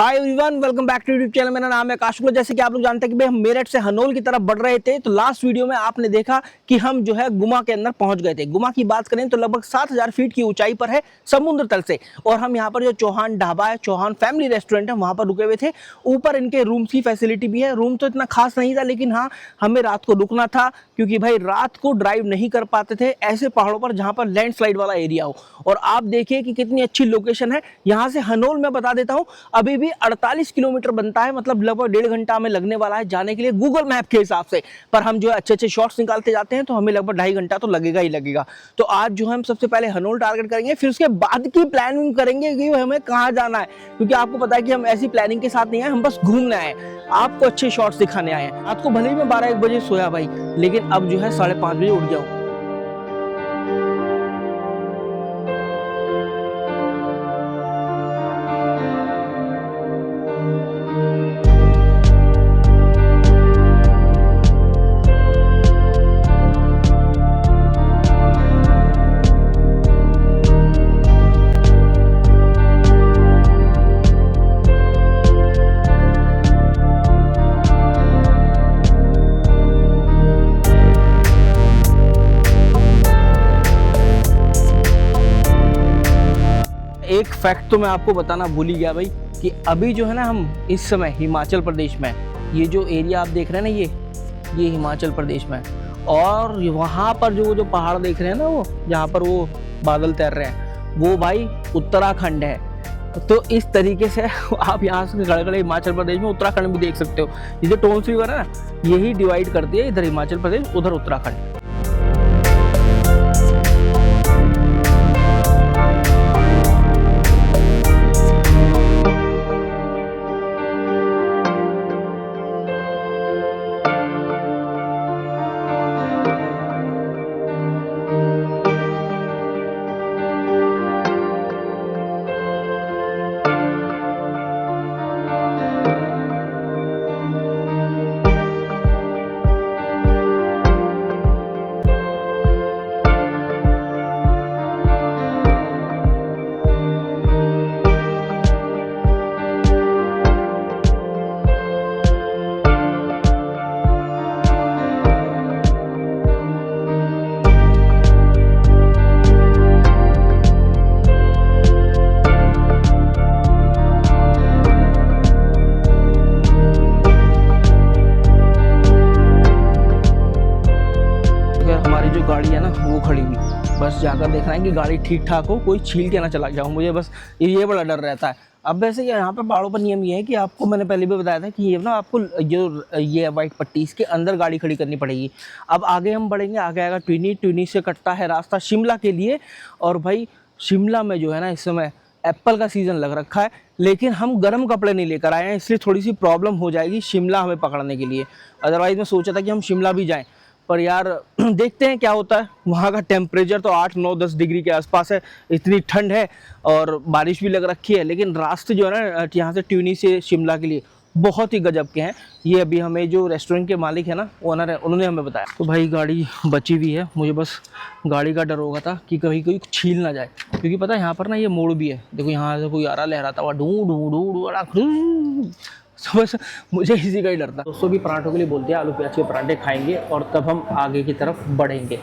Hi everyone, welcome back to YouTube channel. मेरा नाम है काशुल। जैसे कि आप लोग जानते हैं कि भाई हम मेरठ से हनोल की तरफ बढ़ रहे थे, तो लास्ट वीडियो में आपने देखा कि हम जो है गुमा के अंदर पहुंच गए थे। गुमा की बात करें तो लगभग 7000 फीट की ऊंचाई पर है समुद्र तल से, और हम यहाँ पर जो चौहान ढाबा है, चौहान फैमिली रेस्टोरेंट है, वहां पर रुके हुए थे। ऊपर इनके रूम्स की फैसिलिटी भी है। रूम तो इतना खास नहीं था, लेकिन हाँ हमें रात को रुकना था, क्योंकि भाई रात को ड्राइव नहीं कर पाते थे ऐसे पहाड़ों पर जहां पर लैंडस्लाइड वाला एरिया हो। और आप देखिए कि कितनी अच्छी लोकेशन है। यहाँ से हनोल में बता देता हूँ अभी भी 48 किलोमीटर बनता है, मतलब लगभग 1.5 घंटा में लगने वाला है जाने के लिए गूगल मैप के हिसाब से। पर हम जो है अच्छे अच्छे शॉट्स निकालते जाते हैं तो हमें लगभग 2.5 घंटा तो लगेगा ही लगेगा। तो आज जो है हम सबसे पहले हनोल टारगेट करेंगे, फिर उसके बाद की प्लानिंग करेंगे कि हमें कहाँ जाना है, क्योंकि आपको पता है कि हम ऐसी प्लानिंग के साथ नहीं आए, हम बस घूमने आए, आपको अच्छे शॉट्स दिखाने आए हैं। रात को भले ही मैं 12-1 बजे सोया भाई, लेकिन अब जो है 5:30 बजे उठ गया हूँ। एक फैक्ट तो मैं आपको बताना भूल ही गया भाई, कि अभी जो है ना हम इस समय हिमाचल प्रदेश में, ये जो एरिया आप देख रहे हैं ना, ये हिमाचल प्रदेश में है। और वहाँ पर जो पहाड़ देख रहे हैं ना, वो जहाँ पर वो बादल तैर रहे हैं, वो भाई उत्तराखंड है। तो इस तरीके से आप यहाँ से खड़े हिमाचल प्रदेश में उत्तराखंड भी देख सकते हो। ये जो टोन्स रिवर है ना, यही डिवाइड करती है, इधर हिमाचल प्रदेश उधर उत्तराखंड। जो गाड़ी है ना वो खड़ी हुई, बस जाकर देखना है कि गाड़ी ठीक ठाक हो, कोई छील के ना चला जाऊँ, मुझे बस ये बड़ा डर रहता है। अब वैसे यहाँ पे पहाड़ों पर नियम ये है कि आपको, मैंने पहले भी बताया था कि ये ना आपको जो ये वाइट पट्टी, इसके अंदर गाड़ी खड़ी करनी पड़ेगी। अब आगे हम बढ़ेंगे, आगे आएगा ट्विनी से कटता है रास्ता शिमला के लिए। और भाई शिमला में जो है ना इस समय एप्पल का सीज़न लग रखा है, लेकिन हम गर्म कपड़े नहीं लेकर आए हैं, इसलिए थोड़ी सी प्रॉब्लम हो जाएगी शिमला हमें पकड़ने के लिए। अदरवाइज़ मैं सोचा था कि हम शिमला भी जाएँ, पर यार देखते हैं क्या होता है। वहाँ का टेम्परेचर तो 8-9-10 डिग्री के आसपास है, इतनी ठंड है और बारिश भी लग रखी है। लेकिन रास्ते जो है ना यहाँ से ट्यूनी से शिमला के लिए बहुत ही गजब के हैं। ये अभी हमें जो रेस्टोरेंट के मालिक है ना, ओनर है, उन्होंने हमें बताया। तो भाई गाड़ी बची हुई है, मुझे बस गाड़ी का डर होगा था कि कभी कोई छील ना जाए, क्योंकि पता है यहाँ पर ना ये मोड़ भी है। देखो यहाँ से कोई आ रहा लहराता हुआ, डू डू डू डू, बस मुझे इसी का ही डर था। दोस्तों भी पराठों के लिए बोलते हैं, आलू प्याज के पराठे खाएंगे और तब हम आगे की तरफ बढ़ेंगे।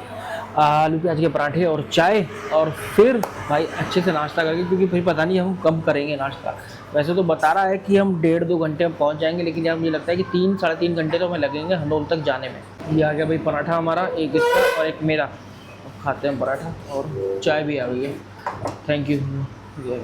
आलू प्याज के पराठे और चाय, और फिर भाई अच्छे से नाश्ता करके, क्योंकि फिर पता नहीं हम कब करेंगे नाश्ता। वैसे तो बता रहा है कि हम 1.5-2 घंटे में पहुंच जाएंगे, लेकिन यार मुझे लगता है कि 3-3.5 घंटे तो हमें लगेंगे हनोल तक जाने में। ये आ गया भाई पराठा हमारा, एक इसका और एक मेरा। अब खाते हैं पराठा, और चाय भी आ गई है। Thank you. ये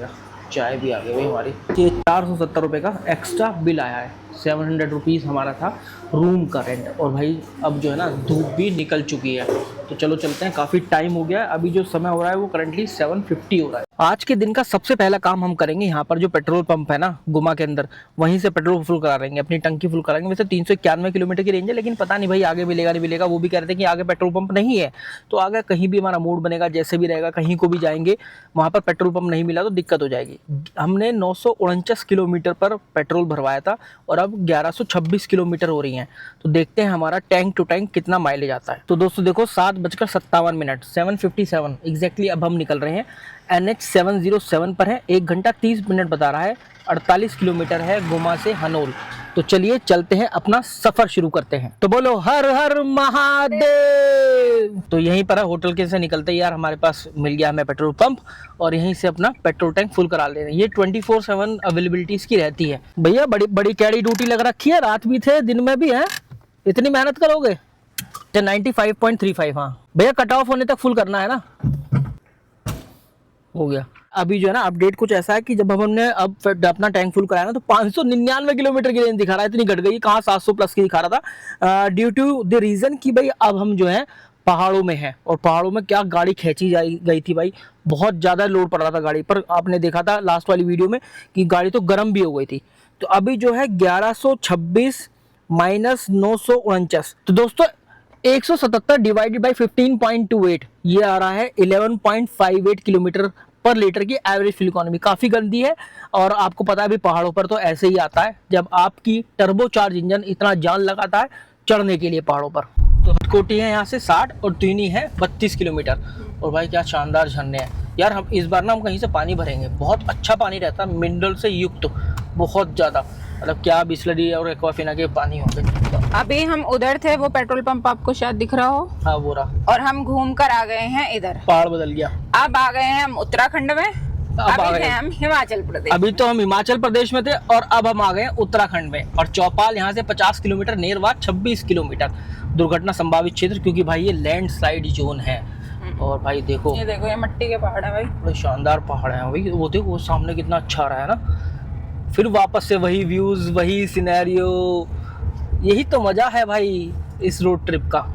चाय भी आ गई भाई हमारी। ये 470 रुपये का एक्स्ट्रा बिल आया है। 700 रुपीज़ हमारा था रूम का रेंट। और भाई अब जो है ना धूप भी निकल चुकी है, तो चलो चलते हैं, काफ़ी टाइम हो गया है। अभी जो समय हो रहा है वो करंटली 7:50 हो रहा है। आज के दिन का सबसे पहला काम हम करेंगे, यहाँ पर जो पेट्रोल पंप है ना गुमा के अंदर, वहीं से पेट्रोल फुल करा लेंगे, अपनी टंकी फुल कराएंगे। वैसे 391 किलोमीटर की रेंज है, लेकिन पता नहीं भाई आगे मिलेगा नहीं मिलेगा। वो भी कह रहे थे कि आगे पेट्रोल पंप नहीं है, तो आगे कहीं भी हमारा मूड बनेगा, जैसे भी रहेगा, कहीं को भी जाएंगे, वहाँ पर पेट्रोल पंप नहीं मिला तो दिक्कत हो जाएगी। हमने 949 किलोमीटर पर पेट्रोल भरवाया था, और अब 1126 किलोमीटर हो रही है। हैं। तो देखते हैं हमारा टैंक टू टैंक कितना माइलेज आता है। तो दोस्तों देखो 7:57 7:57 एग्जैक्टली अब हम निकल रहे हैं। NH 707 पर है, 1 घंटा 30 मिनट बता रहा है, 48 किलोमीटर है गुमा से हनोल। तो चलिए चलते हैं, अपना सफर शुरू करते हैं। तो बोलो हर हर महादेव। तो यहीं पर है, होटल के से निकलते ही यार हमारे पास मिल गया हमें पेट्रोल पंप और यहीं से अपना पेट्रोल टैंक फुल करा ले रहे हैं। ये 24/7 अवेलेबिलिटी इसकी रहती है भैया। बड़ी बड़ी कैडी ड्यूटी लग रखी है, रात भी थे दिन में भी है, इतनी मेहनत करोगे। 95.35 हाँ भैया, कट ऑफ होने तक फुल करना है ना। हो गया। अभी जो है ना अपडेट कुछ ऐसा है कि जब हमने अब अपना टैंक फुल कराया ना तो 599 किलोमीटर की रेंज दिखा रहा है, इतनी घट गई, कहाँ 700 प्लस की दिखा रहा था। ड्यू टू द रीजन कि भाई अब हम जो है पहाड़ों में हैं और पहाड़ों में क्या गाड़ी खींची गई थी भाई, बहुत ज़्यादा लोड पड़ रहा था गाड़ी पर। आपने देखा था लास्ट वाली वीडियो में कि गाड़ी तो गर्म भी हो गई थी। तो अभी जो है 1126 माइनस 949, तो दोस्तों 177 डिवाइडेड बाई 15.28 ये आ रहा है 11.58 किलोमीटर पर लीटर की एवरेज फ्यूल इकोनॉमी। काफ़ी गंदी है और आपको पता है अभी पहाड़ों पर तो ऐसे ही आता है जब आपकी टर्बोचार्ज इंजन इतना जान लगाता है चढ़ने के लिए पहाड़ों पर। तो हटकोटी है यहाँ से 60 और त्यूनी है 32 किलोमीटर। और भाई क्या शानदार झरने हैं यार। हम इस बार ना हम कहीं से पानी भरेंगे, बहुत अच्छा पानी रहता है, मिनरल से युक्त बहुत ज़्यादा, मतलब क्या बिस्लरी और एक्वाफिना के पानी होंगे। तो अभी हम उधर थे, वो पेट्रोल पंप आपको शायद दिख रहा हो। हाँ वो रहा। और हम घूम कर आ गए हैं इधर, पहाड़ बदल गया। अब आ गए हैं हम उत्तराखंड में, अभी थे हम हिमाचल प्रदेश। अभी तो हम हिमाचल प्रदेश में थे और अब हम आ गए उत्तराखंड में। और चौपाल यहाँ से 50 किलोमीटर, नेरवा 26 किलोमीटर। दुर्घटना संभावित क्षेत्र, क्योंकि भाई ये लैंडस्लाइड जोन है। और भाई देखो ये देखो, ये मिट्टी के पहाड़ है भाई, बड़े शानदार पहाड़ हैं भाई। वो देखो वो सामने कितना अच्छा रहा है ना। फिर वापस से वही व्यूज, वही सिनेरियो, यही तो मजा है भाई इस रोड ट्रिप का।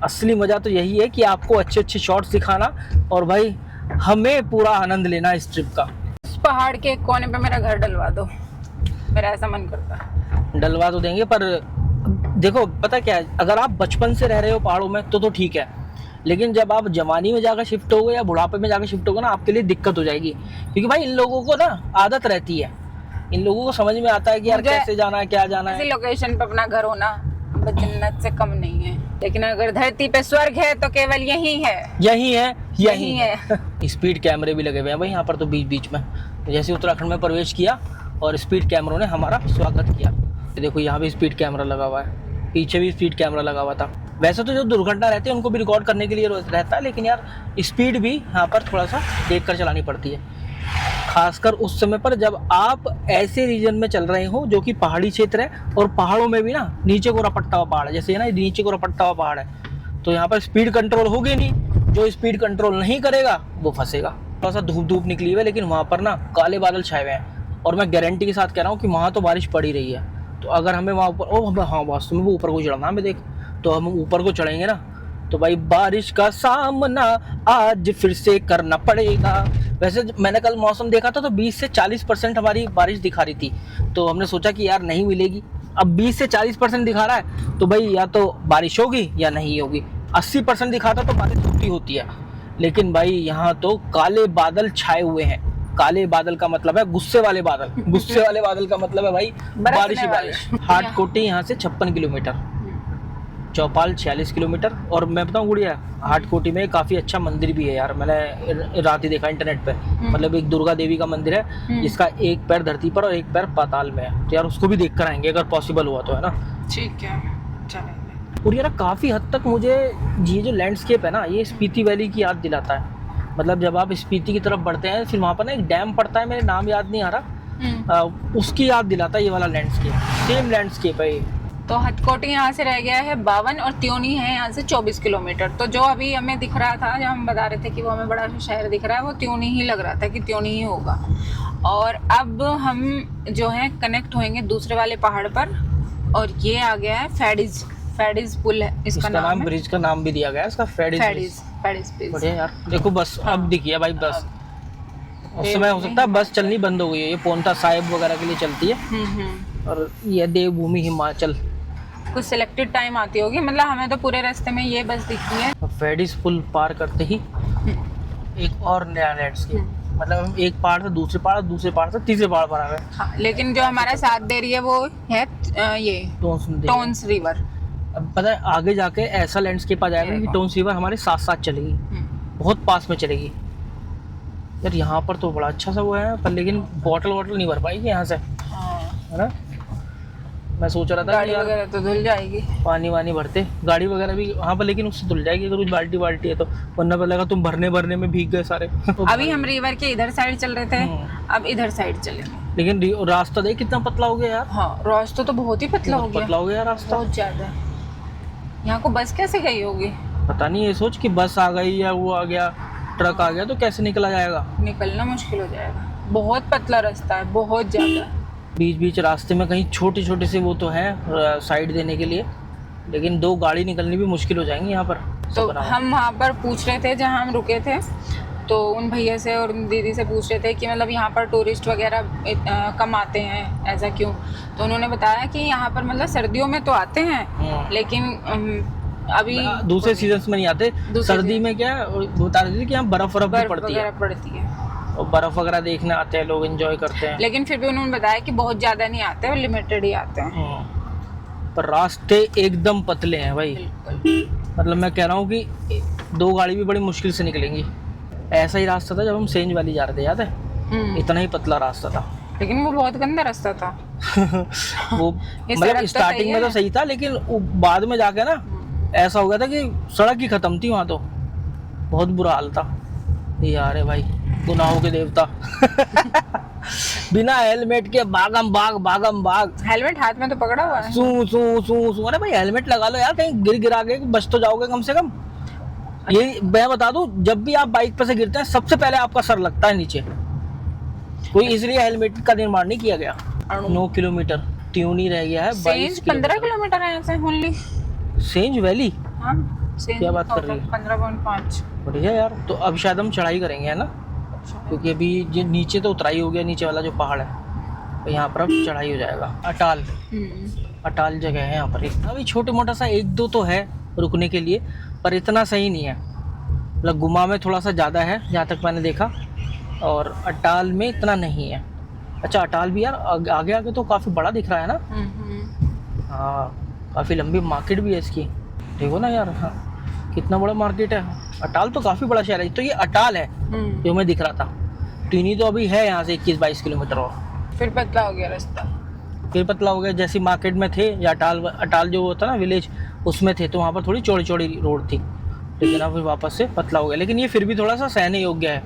असली मजा तो यही है कि आपको अच्छे अच्छे शॉट्स दिखाना और भाई हमें पूरा आनंद लेना इस ट्रिप का। इस पहाड़ के एक कोने पे मेरा घर डलवा दो, मेरा ऐसा मन करता है। डलवा तो देंगे, पर देखो पता क्या है, अगर आप बचपन से रह रहे हो पहाड़ों में तो ठीक है, लेकिन जब आप जवानी में जाकर शिफ्ट होगे या बुढ़ापे में जाकर शिफ्ट होगे ना, आपके लिए दिक्कत हो जाएगी। क्योंकि भाई इन लोगों को ना आदत रहती है, इन लोगों को समझ में आता है कि यार कैसे जाना है, क्या जाना है। ऐसी लोकेशन पे अपना घर होना जन्नत से कम नहीं है, लेकिन अगर धरती पे स्वर्ग है तो केवल यही है, यही है। स्पीड कैमरे भी लगे हुए हैं भाई यहाँ पर, तो बीच बीच में जैसे उत्तराखंड में प्रवेश किया और स्पीड कैमरों ने हमारा स्वागत किया। देखो यहाँ भी स्पीड कैमरा लगा हुआ है, पीछे भी स्पीड कैमरा लगा हुआ था। वैसे तो जो दुर्घटना रहती है उनको भी रिकॉर्ड करने के लिए रहता है, लेकिन यार स्पीड भी यहाँ पर थोड़ा सा देख कर चलानी पड़ती है, खासकर उस समय पर जब आप ऐसे रीजन में चल रहे हो जो कि पहाड़ी क्षेत्र है और पहाड़ों में भी ना नीचे को रपटता हुआ पहाड़ है, जैसे ना नीचे को रपटता हुआ पहाड़ है, तो यहाँ पर स्पीड कंट्रोल होगी नहीं। जो स्पीड कंट्रोल नहीं करेगा वो फंसेगा। थोड़ा सा धूप धूप निकली हुई है, लेकिन वहाँ पर ना काले बादल छाए हुए हैं और मैं गारंटी के साथ कह रहा हूँ कि वहाँ तो बारिश पड़ ही रही है। तो अगर हमें वहाँ ऊपर हाँ वास्तव में वो ऊपर को चढ़ना हमें देख, तो हम ऊपर को चढ़ेंगे ना तो भाई बारिश का सामना आज फिर से करना पड़ेगा। वैसे मैंने कल मौसम देखा था तो 20 से 40% हमारी बारिश दिखा रही थी, तो हमने सोचा कि यार नहीं मिलेगी। अब 20 से 40% दिखा रहा है तो भाई या तो बारिश होगी या नहीं होगी। 80% दिखाता तो बारिश होती है, लेकिन भाई यहाँ तो काले बादल छाए हुए हैं। काले बादल का मतलब है गुस्से वाले बादल, गुस्से वाले बादल का मतलब है भाई बारिश ही बारिश। हाटकोटी यहाँ से 56 किलोमीटर, चौपाल 46 किलोमीटर। और मैं बताऊँ गुड़िया, हाटकोटी में काफ़ी अच्छा मंदिर भी है यार, मैंने रात ही देखा इंटरनेट पे। मतलब एक दुर्गा देवी का मंदिर है जिसका एक पैर धरती पर और एक पैर पाताल में है, तो यार उसको भी देख कर आएंगे अगर पॉसिबल हुआ तो, है ना। ठीक है चलेंगे। और यार काफ़ी हद तक मुझे ये जो लैंडस्केप है ना, ये स्पीति वैली की याद दिलाता है। मतलब जब आप स्पीति की तरफ बढ़ते हैं फिर वहाँ पर ना एक डैम पड़ता है, मेरे नाम याद नहीं आ रहा, उसकी याद दिलाता है ये वाला लैंडस्केप। सेम लैंडस्केप है ये। तो हटकोटी यहाँ से रह गया है 52 और त्योनी है यहाँ से 24 किलोमीटर। तो जो अभी हमें दिख रहा था, जब हम बता रहे थे कि वो हमें बड़ा शहर दिख रहा है, वो त्योनी ही लग रहा था कि त्योनी ही होगा। और अब हम जो है कनेक्ट होंगे दूसरे वाले पहाड़ पर, और ये आ गया है फैडिज पुल है इसका नाम, ब्रिज का नाम भी दिया गया है इसका, फैडिज। बढ़िया यार। देखो बस अब दिखिए भाई बस, उस समय हो सकता है बस चलनी बंद हो गई है, ये पोंटा साहिब वगैरह के लिए चलती है। और ये देवभूमि हिमाचल कुछ सिलेक्टेड टाइम आती होगी, मतलब हमें तो पूरे रास्ते में ये बस दिखती है। फैडिस पुल पार करते ही एक और नया लैंडस्केप, मतलब हम एक पहाड़ से दूसरे पहाड़ से तीसरे पहाड़ पर आ गए। हाँ, लेकिन जो हमारा साथ दे रही है वो है ये टोन्स रिवर। अब पता है आगे जाके ऐसा लैंडस्केप आ जाएगा कि टोन्स रिवर हमारे साथ साथ चलेगी, बहुत पास में चलेगी यार। यहाँ पर तो बड़ा अच्छा सा वो है, पर लेकिन बॉटल नहीं भर पाएगी यहाँ से, है ना। मैं सोच रहा था गाड़ी वगैरह तो धुल जाएगी, पानी वानी भरते गाड़ी वगैरह भी वहाँ पर, लेकिन उससे धुल जाएगी अगर कुछ बाल्टी है तो, वरना पता लगा तुम भरने में भीग गए सारे। अभी हम रिवर के इधर साइड चल रहे थे, अब इधर साइड चलेंगे। लेकिन रास्ता देख कितना पतला हो गया यार। हाँ, रास्ता तो बहुत ही पतला हो गया रास्ता, बहुत ज्यादा। यहाँ को बस कैसे गई होगी पता नहीं। ये सोच कि बस आ गई या वो आ गया, ट्रक आ गया तो कैसे निकला जाएगा, निकलना मुश्किल हो जाएगा। बहुत पतला रास्ता है, बहुत ज्यादा। बीच रास्ते में कहीं छोटे से वो तो है साइड देने के लिए, लेकिन 2 गाड़ी निकलनी भी मुश्किल हो जाएंगी यहाँ पर। तो हम वहाँ पर पूछ रहे थे जहाँ हम रुके थे, तो उन भैया से और उन दीदी से पूछ रहे थे कि मतलब यहाँ पर टूरिस्ट वगैरह कम आते हैं, ऐसा क्यों। तो उन्होंने बताया कि यहाँ पर मतलब सर्दियों में तो आते हैं, लेकिन अभी दूसरे सीजन्स में नहीं आते। सर्दी में क्या बता रहे थे कि यहाँ बर्फ पड़ती है, और बर्फ वगैरह देखने आते हैं लोग, एंजॉय करते हैं। लेकिन फिर भी उन्होंने बताया कि बहुत ज्यादा नहीं आते, वो लिमिटेड ही आते हैं। पर रास्ते एकदम पतले हैं भाई, मतलब मैं कह रहा हूँ कि 2 गाड़ी भी बड़ी मुश्किल से निकलेंगी। ऐसा ही रास्ता था जब हम सेंज वैली जा रहे थे, याद है? इतना ही पतला रास्ता था, लेकिन वो बहुत गंदा रास्ता था। वो मतलब स्टार्टिंग में तो सही था, लेकिन बाद में जाके ना ऐसा हो गया था कि सड़क ही खत्म थी वहाँ, तो बहुत बुरा हाल था यार। भाई गुनाहों के देवता बिना हेलमेट के भागम भाग। हेलमेट हाथ में तो पकड़ा हुआ है। सू अरे भाई हेलमेट लगा लो यार, कहीं गिरा के बच तो जाओगे कम से कम। ये मैं बता दूं, जब भी आप बाइक पर से गिरते हैं सबसे पहले आपका सर लगता है नीचे, कोई इसलिए हेलमेट का निर्माण नहीं किया गया। 9 किलोमीटर ट्यूनी रह गया है। 15 किलोमीटर है यहाँ से ओनली सेंज वैली। हाँ, क्या बात कर रही है? 15.5। बढ़िया यार। तो अब शायद हम चढ़ाई करेंगे, है ना, क्योंकि अभी ये नीचे तो उतराई हो गया, नीचे वाला जो पहाड़ है, तो यहाँ पर अब चढ़ाई हो जाएगा। अटाल जगह है यहाँ पर। अभी छोटे मोटा सा 1-2 तो है रुकने के लिए, पर इतना सही नहीं है। मतलब गुमा में थोड़ा सा ज़्यादा है जहाँ तक मैंने देखा, और अटाल में इतना नहीं है। अच्छा, अटाल भी यार आगे तो काफ़ी बड़ा दिख रहा है ना। हाँ, काफ़ी लंबी मार्केट भी है इसकी, देखो ना यार। हाँ, कितना बड़ा मार्केट है। अटाल तो काफ़ी बड़ा शहर है। तो ये अटाल है जो मैं दिख रहा था। टीनी तो अभी है यहाँ से 21-22 किलोमीटर, और फिर पतला हो गया रास्ता। फिर पतला हो गया। जैसे मार्केट में थे या अटाल जो होता ना विलेज, उसमें थे, तो वहाँ पर थोड़ी चौड़ी रोड थी, लेकिन अब फिर वापस से पतला हो गया। लेकिन ये फिर भी थोड़ा सा सहने योग्य है।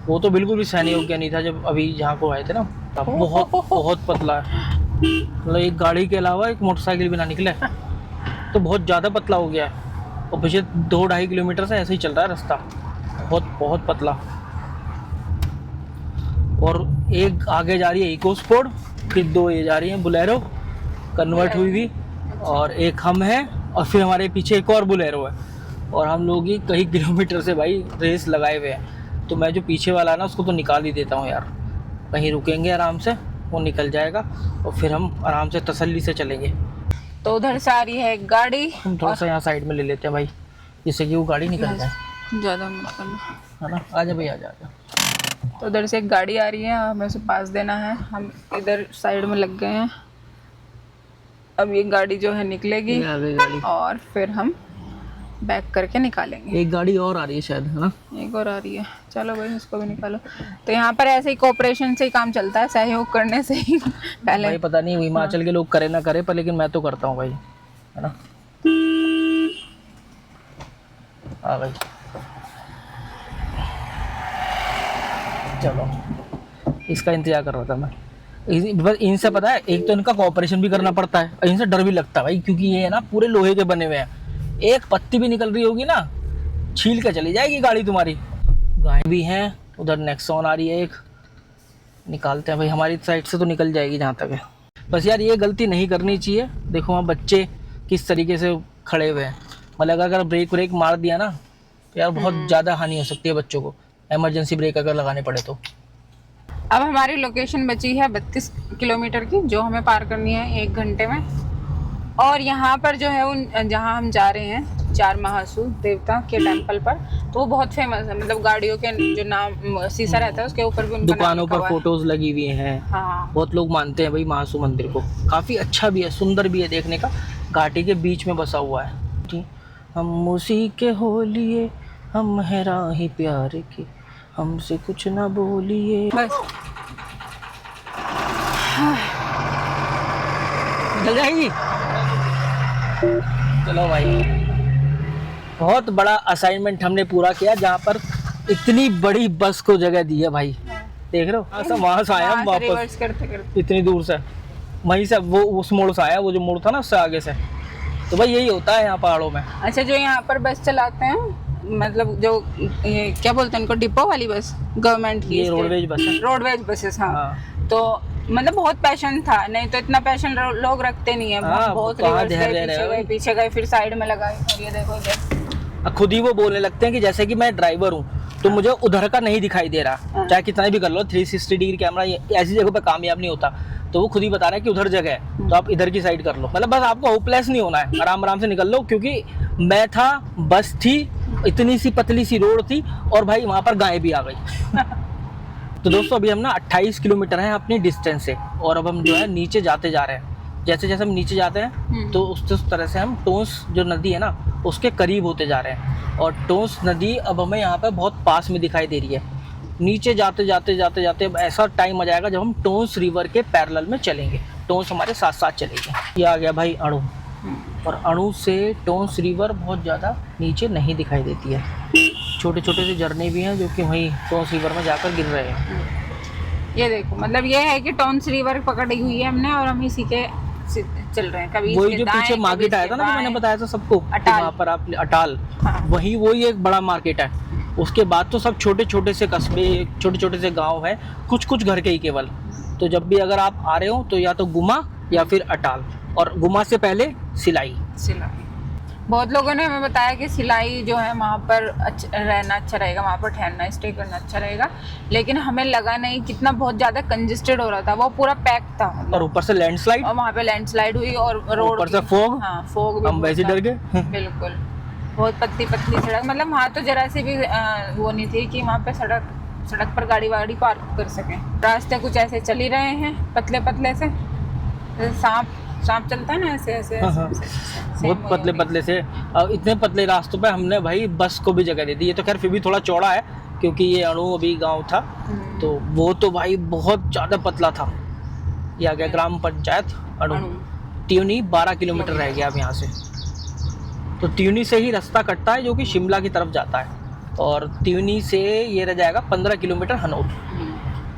वो तो बिल्कुल भी सहने योग्य नहीं था जब अभी जहाँ को आए थे ना। बहुत पतला है, मतलब एक गाड़ी के अलावा एक मोटरसाइकिल भी ना निकले, तो बहुत ज़्यादा पतला हो गया है। और पिछले 2-2.5 किलोमीटर से ऐसे ही चल रहा है रास्ता, बहुत पतला। और एक आगे जा रही है इको स्पोर्ट, फिर 2 ये जा रही हैं बुलेरो कन्वर्ट हुई हुई, और एक हम हैं, और फिर हमारे पीछे एक और बुलेरो है। और हम लोग ही कई किलोमीटर से भाई रेस लगाए हुए हैं। तो मैं जो पीछे वाला है ना उसको तो निकाल ही देता हूँ यार। कहीं रुकेंगे आराम से, वो निकल जाएगा, और फिर हम आराम से तसल्ली से चलेंगे। तो उधर से आ रही है एक गाड़ी, हम थोड़ा सा यहाँ साइड में ले लेते हैं भाई, जिससे कि वो गाड़ी निकल जाए। ज़्यादा मत करना, है ना। आजा भाई, आजा। तो उधर से एक गाड़ी आ रही है, हमें उसे पास देना है। हम इधर साइड में लग गए हैं। अब ये गाड़ी जो है निकलेगी, गाड़ी, और फिर हम बैक करके निकालेंगे। एक गाड़ी और आ रही है शायद, है ना। एक और आ रही है, चलो भाई उसको भी निकालो। तो यहाँ पर ऐसे ही कोऑपरेशन से ही काम चलता है, सहयोग करने से ही। पहले भाई पता नहीं हिमाचल के लोग करे ना करे, पर लेकिन मैं तो करता हूँ भाई, है ना। हाँ भाई, चलो, इसका इंतजार कर रहा था मैं। बस इनसे पता है, एक तो इनका कोऑपरेशन भी करना पड़ता है, और इनसे डर भी लगता है भाई, क्योंकि ये है ना पूरे लोहे के बने हुए हैं। एक पत्ती भी निकल रही होगी ना, छील के चली जाएगी गाड़ी तुम्हारी। गाय भी हैं, उधर नेक्सॉन आ रही है एक, निकालते हैं भाई। हमारी साइड से तो निकल जाएगी जहाँ तक है। बस यार ये गलती नहीं करनी चाहिए। देखो वहाँ बच्चे किस तरीके से खड़े हुए हैं, मतलब अगर ब्रेक व्रेक मार दिया ना तो यार बहुत ज़्यादा हानि हो सकती है बच्चों को, इमरजेंसी ब्रेक अगर लगाने पड़े तो। अब हमारी लोकेशन बची है 32 किलोमीटर की, जो हमें पार करनी है 1 घंटे में। और यहाँ पर जो है उन जहाँ हम जा रहे हैं चार महासु देवता के टेम्पल पर, तो वो बहुत फेमस है। मतलब गाड़ियों के जो नाम शीशा रहता है उसके ऊपर भी उनका नाम दुकानों लिखा पर हुआ है। फोटोज लगी हुई हैं। हाँ बहुत लोग मानते हैं भाई महासु मंदिर को, काफ़ी अच्छा भी है, सुंदर भी है देखने का, घाटी के बीच में बसा हुआ है। जी, हम उसी के हो लिए, हम है राही प्यार की, हमसे कुछ ना बोलिए। बस चल जाएगी। चलो भाई, बहुत बड़ा असाइनमेंट हमने पूरा किया, जहाँ पर इतनी बड़ी बस को जगह दी है भाई। देख रहे हो, वहाँ से आया हम वापस रिवर्स करते करते। इतनी दूर से, वहीं से वो उस मोड़ से आया, वो जो मोड़ था ना उससे आगे से। तो भाई यही होता है यहाँ पहाड़ों में। अच्छा, जो यहाँ पर बस चलाते हैं, मतलब जो ये क्या बोलते हैं उनको, डिपो वाली बस, गवर्नमेंट की, ये रोडवेज बस है। Roadways buses. हाँ, हाँ। तो मतलब बहुत पैशन था, नहीं तो इतना पैशन लोग रखते नहीं है। हाँ, बहुत कहाँ रिवर्स ध्यान गए, दे रहे पीछे हो गए, भाई। पीछे गए, फिर साइड में लगाए, और ये देखो इधर। खुद ही वो बोलने लगते हैं कि जैसे कि मैं ड्राइवर हूँ तो मुझे उधर का नहीं दिखाई दे रहा, चाहे कितना भी कर लो 360 डिग्री कैमरा, ऐसी जगह पे कामयाब नहीं होता। तो वो खुद ही बता रहा है कि उधर जगह है तो आप इधर की साइड कर लो। मतलब बस आपको होपलेस नहीं होना है, आराम आराम से निकल लो, क्योंकि मैं था, बस थी, इतनी सी पतली सी रोड थी, और भाई वहाँ पर गाय भी आ गई। तो दोस्तों अभी हम ना 28 किलोमीटर हैं अपनी डिस्टेंस से, और अब हम जो है नीचे जाते जा रहे हैं। जैसे जैसे हम नीचे जाते हैं तो उस तरह से हम टोंस जो नदी है ना उसके करीब होते जा रहे हैं, और टोंस नदी अब हमें यहाँ पे बहुत पास में दिखाई दे रही है। नीचे जाते जाते जाते जाते अब ऐसा टाइम आ जाएगा जब हम टोंस रिवर के पैरेलल में चलेंगे, टोंस हमारे साथ साथ चलेगी। ये आ गया भाई अणु, और अणु से टोंस रिवर बहुत ज़्यादा नीचे नहीं दिखाई देती है। छोटे छोटे से झरने भी हैं जो कि वहीं टोंस रिवर में जाकर गिर रहे हैं। ये देखो, मतलब ये है कि टोंस रिवर पकड़ी हुई है हमने, और हम इसी के चल रहे हैं। कभी वही इसके जो दाएं, पीछे कभी मार्केट आया इसके था ना, जो मैंने बाएं। बताया था सबको, अटाल। वहाँ पर आप अटाल, हाँ। वही एक बड़ा मार्केट है। उसके बाद तो सब छोटे छोटे से कस्बे, छोटे छोटे से गांव है, कुछ कुछ घर के ही केवल। तो जब भी अगर आप आ रहे हो तो या तो गुमा या फिर अटाल, और गुमा से पहले सिलाई। बहुत लोगों ने हमें बताया कि सिलाई जो है वहाँ पर रहना अच्छा रहेगा, वहाँ पर ठहरना, स्टे करना अच्छा रहेगा, लेकिन हमें लगा नहीं, कितना बहुत ज़्यादा कंजेस्टेड हो रहा था, वो पूरा पैक था मतलब। और ऊपर से लैंडस्लाइड, और वहाँ पे लैंडस्लाइड हुई, और रोड ऊपर से फॉग। हाँ, फॉग भी हम वैसे डर गए। बिल्कुल, बहुत पतली पतली सड़क, मतलब वहाँ तो जरा सी भी वो नहीं थी कि वहाँ पे सड़क पर गाड़ी वाड़ी पार्क कर सकें। रास्ते कुछ ऐसे चल ही रहे हैं, पतले पतले से, सांप चलता है ना, ऐसे ऐसे, बहुत पतले पतले से। और इतने पतले रास्तों पे हमने भाई बस को भी जगह दे दी। ये तो खैर फिर भी थोड़ा चौड़ा है, क्योंकि ये अणु अभी गांव था, तो वो तो भाई बहुत ज़्यादा पतला था। ये आ गया ग्राम पंचायत अणु। त्यूनी 12 किलोमीटर रह गया अब यहाँ से। तो त्यूनी से ही रास्ता कटता है जो कि शिमला की तरफ जाता है, और त्यूनी से ये रह जाएगा 15 किलोमीटर हनोल।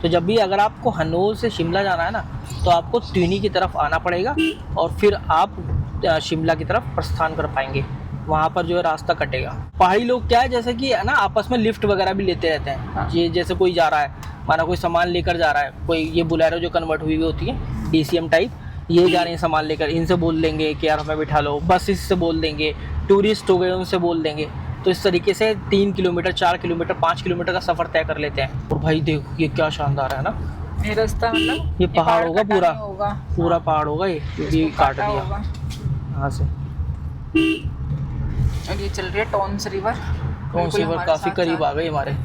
तो जब भी अगर आपको हनोल से शिमला जाना है ना, तो आपको त्यूनी की तरफ आना पड़ेगा, और फिर आप शिमला की तरफ प्रस्थान कर पाएंगे। वहाँ पर जो है रास्ता कटेगा। पहाड़ी लोग क्या है, जैसे कि है ना, आपस में लिफ्ट वगैरह भी लेते रहते हैं। हाँ। ये जैसे कोई जा रहा है, माना कोई सामान लेकर जा रहा है, कोई ये बुलेरो जो कन्वर्ट हुई होती है DCM टाइप, ये जा रहे हैं सामान लेकर, इनसे बोल लेंगे कि यार हमें बिठा लो। बस इससे बोल देंगे, टूरिस्ट हो गए उनसे बोल देंगे। तो इस तरीके से 3 किलोमीटर, 4 किलोमीटर, 5 किलोमीटर का सफ़र तय कर लेते हैं। और भाई देखो ये क्या शानदार है ना, ये रास्ता, मतलब ये पहाड़ होगा, कटा पूरा नहीं होगा। पूरा पहाड़ होगा ये, क्योंकि काट काटा दिया होगा। यहाँ से। और ये चल रही है टोंस रिवर। टोंस रिवर काफ़ी करीब आ गई हमारे।